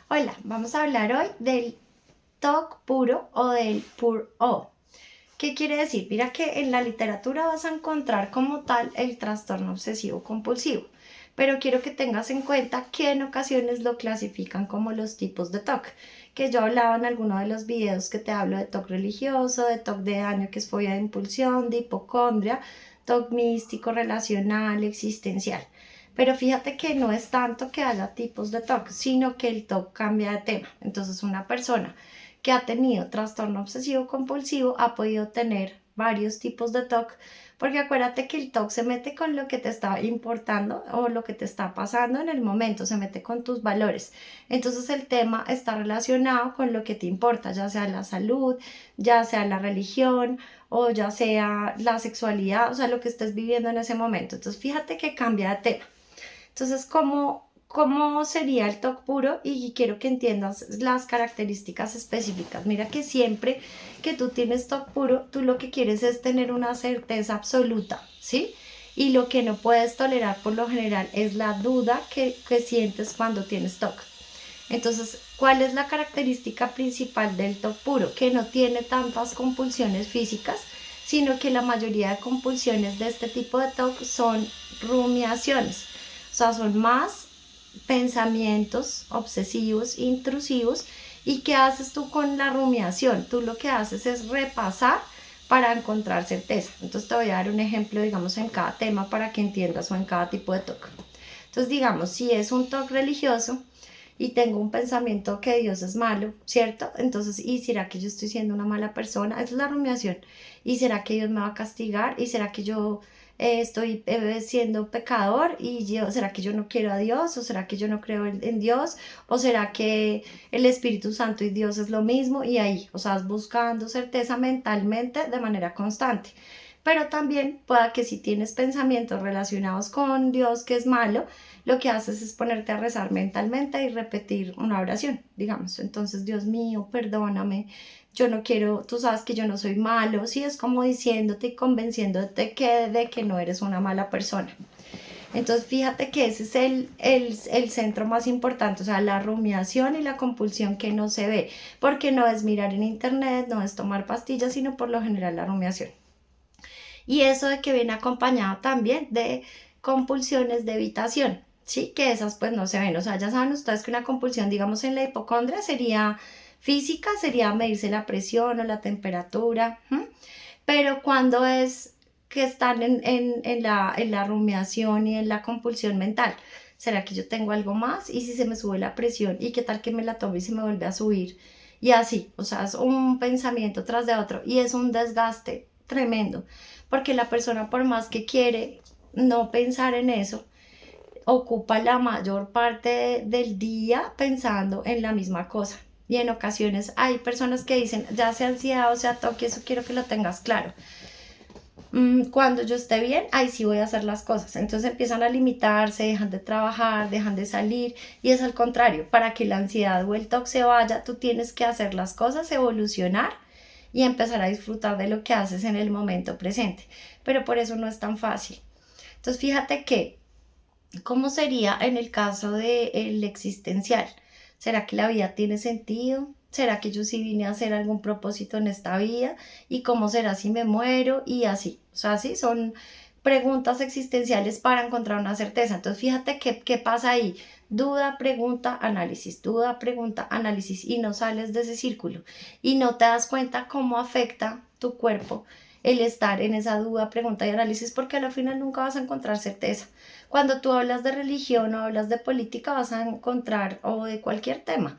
Hola, vamos a hablar hoy del TOC puro o del PUR-O. ¿Qué quiere decir? Mira que en la literatura vas a encontrar como tal el trastorno obsesivo compulsivo, pero quiero que tengas en cuenta que en ocasiones lo clasifican como los tipos de TOC, que yo hablaba en alguno de los videos que te hablo de TOC religioso, de TOC de daño que es fobia de impulsión, de hipocondria, TOC místico, relacional, existencial. Pero fíjate que no es tanto que haya tipos de TOC, sino que el TOC cambia de tema. Entonces una persona que ha tenido trastorno obsesivo compulsivo ha podido tener varios tipos de TOC, porque acuérdate que el TOC se mete con lo que te está importando o lo que te está pasando en el momento, se mete con tus valores. Entonces el tema está relacionado con lo que te importa, ya sea la salud, ya sea la religión o ya sea la sexualidad, o sea, lo que estés viviendo en ese momento. Entonces fíjate que cambia de tema. Entonces, ¿cómo sería el TOC puro? Y quiero que entiendas las características específicas. Mira que siempre que tú tienes TOC puro, tú lo que quieres es tener una certeza absoluta, ¿sí? Y lo que no puedes tolerar por lo general es la duda que sientes cuando tienes TOC. Entonces, ¿cuál es la característica principal del TOC puro? Que no tiene tantas compulsiones físicas, sino que la mayoría de compulsiones de este tipo de TOC son rumiaciones. O sea, son más pensamientos obsesivos, intrusivos. ¿Y qué haces tú con la rumiación? Tú lo que haces es repasar para encontrar certeza. Entonces te voy a dar un ejemplo, digamos, en cada tema para que entiendas o en cada tipo de TOC. Entonces, digamos, si es un TOC religioso y tengo un pensamiento que Dios es malo, ¿cierto? Entonces, ¿y será que yo estoy siendo una mala persona? Esa es la rumiación. ¿Y será que Dios me va a castigar? ¿Y será que yo estoy siendo pecador? ¿Y será que yo no quiero a Dios? ¿O será que yo no creo en Dios? ¿O será que el Espíritu Santo y Dios es lo mismo? Y ahí, o sea, buscando certeza mentalmente de manera constante. Pero también pueda que si tienes pensamientos relacionados con Dios que es malo, lo que haces es ponerte a rezar mentalmente y repetir una oración, digamos. Entonces, Dios mío, perdóname, yo no quiero, tú sabes que yo no soy malo, sí, es como diciéndote y convenciéndote de que no eres una mala persona. Entonces, fíjate que ese es el centro más importante, o sea, la rumiación y la compulsión que no se ve, porque no es mirar en internet, no es tomar pastillas, sino por lo general la rumiación. Y eso de que viene acompañado también de compulsiones de evitación, ¿sí? Que esas pues no se ven. O sea, ya saben ustedes que una compulsión, digamos, en la hipocondria sería física, sería medirse la presión o la temperatura, ¿m? Pero cuando es que están en la rumiación y en la compulsión mental, ¿será que yo tengo algo más? ¿Y si se me sube la presión? ¿Y qué tal que me la tome y se me vuelve a subir? Y así, o sea, es un pensamiento tras de otro y es un desgaste tremendo, porque la persona por más que quiere no pensar en eso, ocupa la mayor parte del día pensando en la misma cosa. Y en ocasiones hay personas que dicen, ya sea ansiedad o sea toque, eso quiero que lo tengas claro. Cuando yo esté bien, ahí sí voy a hacer las cosas. Entonces empiezan a limitarse, dejan de trabajar, dejan de salir. Y es al contrario, para que la ansiedad o el TOC se vaya, tú tienes que hacer las cosas, evolucionar y empezar a disfrutar de lo que haces en el momento presente. Pero por eso no es tan fácil. Entonces fíjate que, ¿cómo sería en el caso del existencial? ¿Será que la vida tiene sentido? ¿Será que yo sí vine a hacer algún propósito en esta vida? ¿Y cómo será si me muero? Y así. O sea, sí, son preguntas existenciales para encontrar una certeza. Entonces, fíjate qué pasa ahí. Duda, pregunta, análisis. Duda, pregunta, análisis. Y no sales de ese círculo. Y no te das cuenta cómo afecta tu cuerpo el estar en esa duda, pregunta y análisis, porque al final nunca vas a encontrar certeza. Cuando tú hablas de religión o hablas de política vas a encontrar, o de cualquier tema,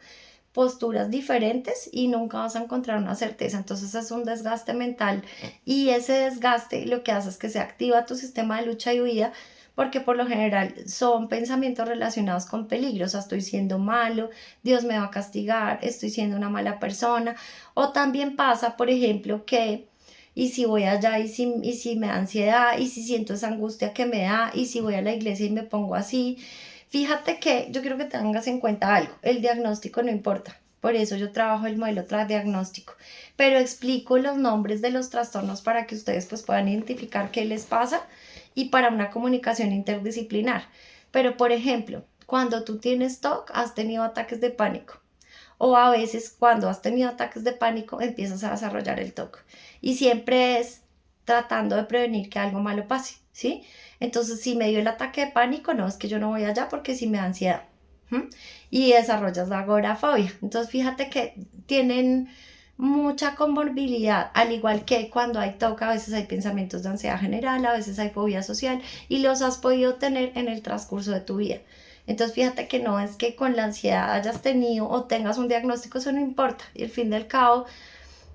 posturas diferentes y nunca vas a encontrar una certeza. Entonces es un desgaste mental y ese desgaste lo que hace es que se activa tu sistema de lucha y huida, porque por lo general son pensamientos relacionados con peligro. O sea, estoy siendo malo, Dios me va a castigar, estoy siendo una mala persona. O también pasa, por ejemplo, que y si voy allá y si me da ansiedad, y si siento esa angustia que me da, y si voy a la iglesia y me pongo así. Fíjate que yo quiero que tengas en cuenta algo, el diagnóstico no importa. Por eso yo trabajo el modelo tras diagnóstico, pero explico los nombres de los trastornos para que ustedes pues puedan identificar qué les pasa y para una comunicación interdisciplinar. Pero por ejemplo, cuando tú tienes TOC has tenido ataques de pánico. O a veces cuando has tenido ataques de pánico empiezas a desarrollar el TOC. Y siempre es tratando de prevenir que algo malo pase, ¿sí? Entonces, si me dio el ataque de pánico, no, es que yo no voy allá porque sí me da ansiedad. Y desarrollas la agorafobia. Entonces, fíjate que tienen mucha comorbilidad, al igual que cuando hay TOC, a veces hay pensamientos de ansiedad general, a veces hay fobia social y los has podido tener en el transcurso de tu vida. Entonces fíjate que no es que con la ansiedad hayas tenido o tengas un diagnóstico, eso no importa. Y al fin del cabo,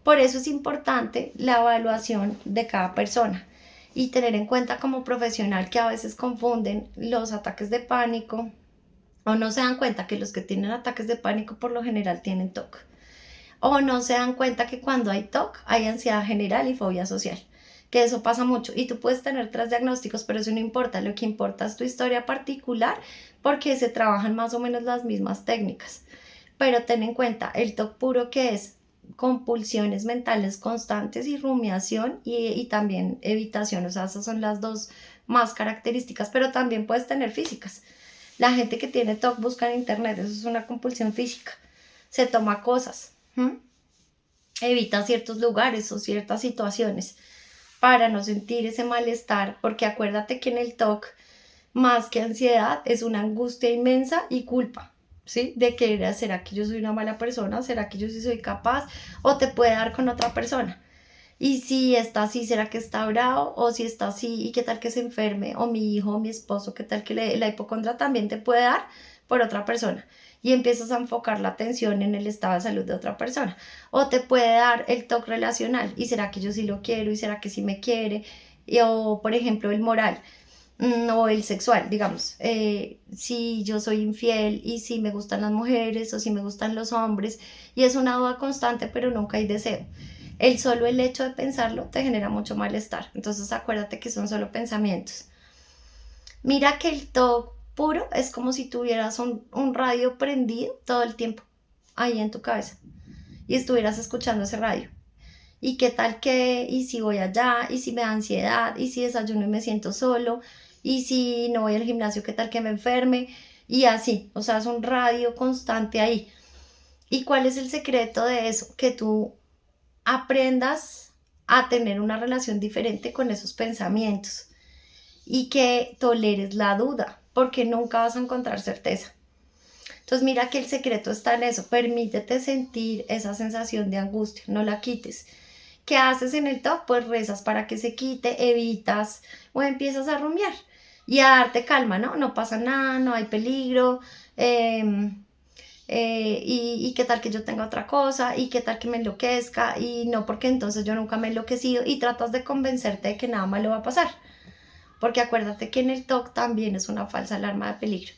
por eso es importante la evaluación de cada persona y tener en cuenta como profesional que a veces confunden los ataques de pánico o no se dan cuenta que los que tienen ataques de pánico por lo general tienen TOC. O no se dan cuenta que cuando hay TOC hay ansiedad general y fobia social. Que eso pasa mucho. Y tú puedes tener 3 diagnósticos, pero eso no importa. Lo que importa es tu historia particular porque se trabajan más o menos las mismas técnicas. Pero ten en cuenta, el TOC puro que es compulsiones mentales constantes y rumiación y también evitación. O sea, esas son las dos más características, pero también puedes tener físicas. La gente que tiene TOC busca en internet, eso es una compulsión física. Se toma cosas. Evita ciertos lugares o ciertas situaciones para no sentir ese malestar, porque acuérdate que en el TOC, más que ansiedad, es una angustia inmensa y culpa, ¿sí? De que ¿será que yo soy una mala persona? ¿Será que yo sí soy capaz? O te puede dar con otra persona. Y si está así, ¿será que está bravo? O si está así, ¿y qué tal que se enferme? O mi hijo, o mi esposo, ¿qué tal que la hipocondria también te puede dar por otra persona? Y empiezas a enfocar la atención en el estado de salud de otra persona. O te puede dar el TOC relacional. ¿Y será que yo sí lo quiero? ¿Y será que sí me quiere? O, por ejemplo, el moral o el sexual, digamos. Si yo soy infiel y si me gustan las mujeres o si me gustan los hombres. Y es una duda constante, pero nunca hay deseo. El hecho de pensarlo te genera mucho malestar. Entonces acuérdate que son solo pensamientos. Mira que el TOC puro es como si tuvieras un radio prendido todo el tiempo ahí en tu cabeza y estuvieras escuchando ese radio. ¿Y qué tal que? ¿Y si voy allá? ¿Y si me da ansiedad? ¿Y si desayuno y me siento solo? ¿Y si no voy al gimnasio? ¿Qué tal que me enferme? Y así, o sea, es un radio constante ahí. ¿Y cuál es el secreto de eso? Que tú aprendas a tener una relación diferente con esos pensamientos y que toleres la duda, porque nunca vas a encontrar certeza. Entonces mira que el secreto está en eso, permítete sentir esa sensación de angustia, no la quites. ¿Qué haces en el TOC? Pues rezas para que se quite, evitas o empiezas a rumiar y a darte calma, ¿no? No pasa nada, no hay peligro, y qué tal que yo tenga otra cosa, y qué tal que me enloquezca, y no, porque entonces yo nunca me he enloquecido, y tratas de convencerte de que nada malo va a pasar. Porque acuérdate que en el TOC también es una falsa alarma de peligro.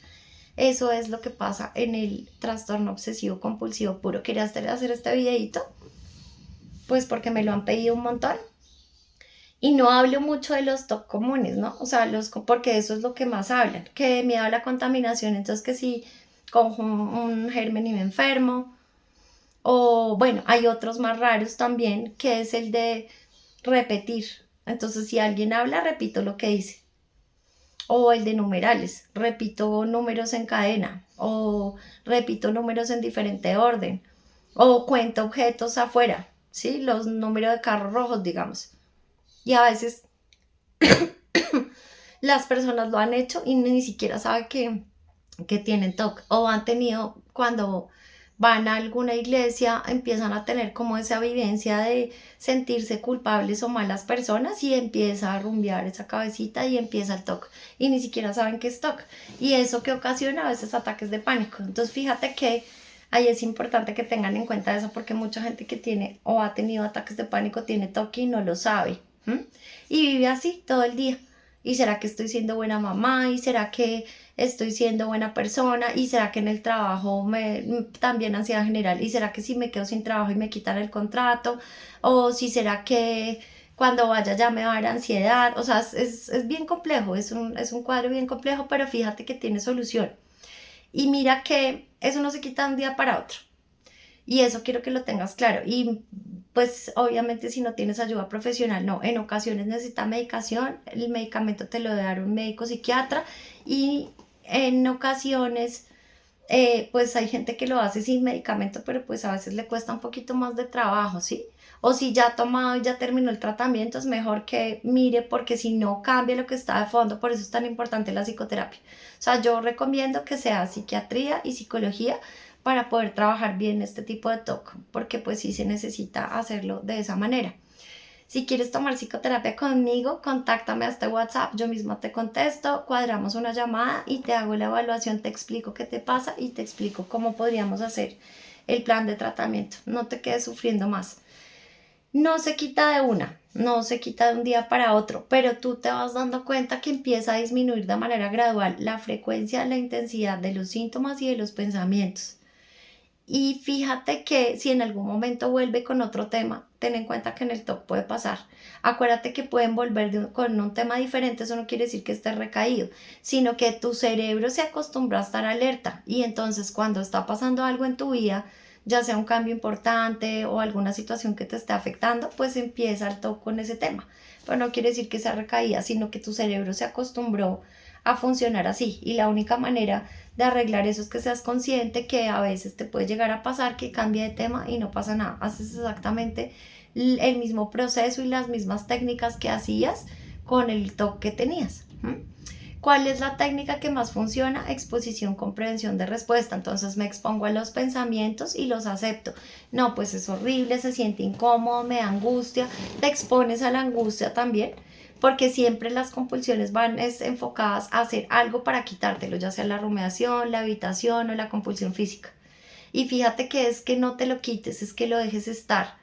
Eso es lo que pasa en el trastorno obsesivo compulsivo puro. ¿Quería hacer este videito? Pues porque me lo han pedido un montón. Y no hablo mucho de los TOC comunes, ¿no? O sea, porque eso es lo que más hablan. Que miedo a la contaminación, entonces que si cojo un germen y me enfermo. O bueno, hay otros más raros también, que es el de repetir. Entonces, si alguien habla, repito lo que dice. O el de numerales, repito números en cadena. O repito números en diferente orden. O cuento objetos afuera, ¿sí? Los números de carros rojos, digamos. Y a veces las personas lo han hecho y ni siquiera saben que tienen TOC. O han tenido cuando van a alguna iglesia, empiezan a tener como esa vivencia de sentirse culpables o malas personas y empieza a rumbear esa cabecita y empieza el TOC y ni siquiera saben qué es TOC y eso que ocasiona a veces ataques de pánico. Entonces fíjate que ahí es importante que tengan en cuenta eso porque mucha gente que tiene o ha tenido ataques de pánico tiene TOC y no lo sabe. Y vive así todo el día. ¿Y será que estoy siendo buena mamá? ¿Y será que estoy siendo buena persona? ¿Y será que en el trabajo también ansiedad general? ¿Y será que si me quedo sin trabajo y me quitan el contrato? ¿O si será que cuando vaya ya me va a dar ansiedad? O sea, es bien complejo, es un cuadro bien complejo, pero fíjate que tiene solución. Y mira que eso no se quita de un día para otro. Y eso quiero que lo tengas claro. Y pues obviamente si no tienes ayuda profesional, no. En ocasiones necesitas medicación, el medicamento te lo debe dar un médico psiquiatra y en ocasiones pues hay gente que lo hace sin medicamento, pero pues a veces le cuesta un poquito más de trabajo, ¿sí? O si ya ha tomado y ya terminó el tratamiento, es mejor que mire porque si no cambia lo que está de fondo, por eso es tan importante la psicoterapia. O sea, yo recomiendo que sea psiquiatría y psicología para poder trabajar bien este tipo de TOC, porque pues sí se necesita hacerlo de esa manera. Si quieres tomar psicoterapia conmigo, contáctame a este WhatsApp, yo misma te contesto, cuadramos una llamada y te hago la evaluación, te explico qué te pasa y te explico cómo podríamos hacer el plan de tratamiento. No te quedes sufriendo más. No se quita de una, no se quita de un día para otro, pero tú te vas dando cuenta que empieza a disminuir de manera gradual la frecuencia, la intensidad de los síntomas y de los pensamientos. Y fíjate que si en algún momento vuelve con otro tema, ten en cuenta que en el TOC puede pasar. Acuérdate que pueden volver con un tema diferente, eso no quiere decir que estés recaído, sino que tu cerebro se acostumbra a estar alerta y entonces cuando está pasando algo en tu vida, ya sea un cambio importante o alguna situación que te esté afectando, pues empieza el TOC con ese tema. Pero no quiere decir que sea recaída, sino que tu cerebro se acostumbró a funcionar así y la única manera de arreglar eso es que seas consciente que a veces te puede llegar a pasar que cambia de tema y no pasa nada. Haces exactamente el mismo proceso y las mismas técnicas que hacías con el TOC que tenías. ¿Cuál es la técnica que más funciona? Exposición con prevención de respuesta. Entonces me expongo a los pensamientos y los acepto. No, pues es horrible, se siente incómodo, me da angustia. Te expones a la angustia también, porque siempre las compulsiones van enfocadas a hacer algo para quitártelo, ya sea la rumiación, la evitación o la compulsión física. Y fíjate que es que no te lo quites, es que lo dejes estar.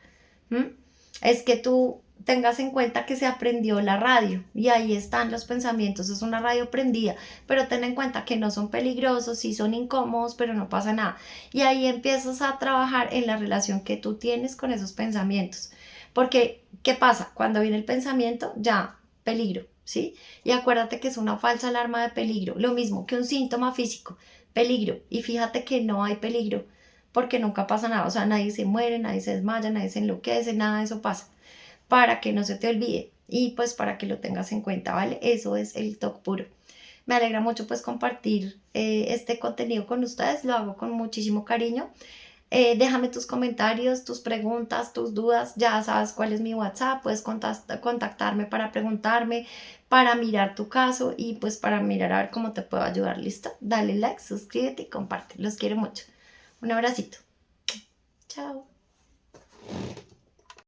¿Mm? Es que tú tengas en cuenta que se aprendió la radio y ahí están los pensamientos, es una radio prendida, pero ten en cuenta que no son peligrosos, sí son incómodos, pero no pasa nada. Y ahí empiezas a trabajar en la relación que tú tienes con esos pensamientos. Porque, ¿qué pasa? Cuando viene el pensamiento, ya, peligro, ¿sí? Y acuérdate que es una falsa alarma de peligro, lo mismo que un síntoma físico, peligro. Y fíjate que no hay peligro porque nunca pasa nada, o sea, nadie se muere, nadie se desmaya, nadie se enloquece, nada de eso pasa, para que no se te olvide y pues para que lo tengas en cuenta, ¿vale? Eso es el TOC puro. Me alegra mucho pues compartir este contenido con ustedes, lo hago con muchísimo cariño. Déjame tus comentarios, tus preguntas, tus dudas, ya sabes cuál es mi WhatsApp, puedes contactarme para preguntarme, para mirar tu caso y pues para mirar a ver cómo te puedo ayudar, ¿listo? Dale like, suscríbete y comparte, los quiero mucho. Un abracito. Chao.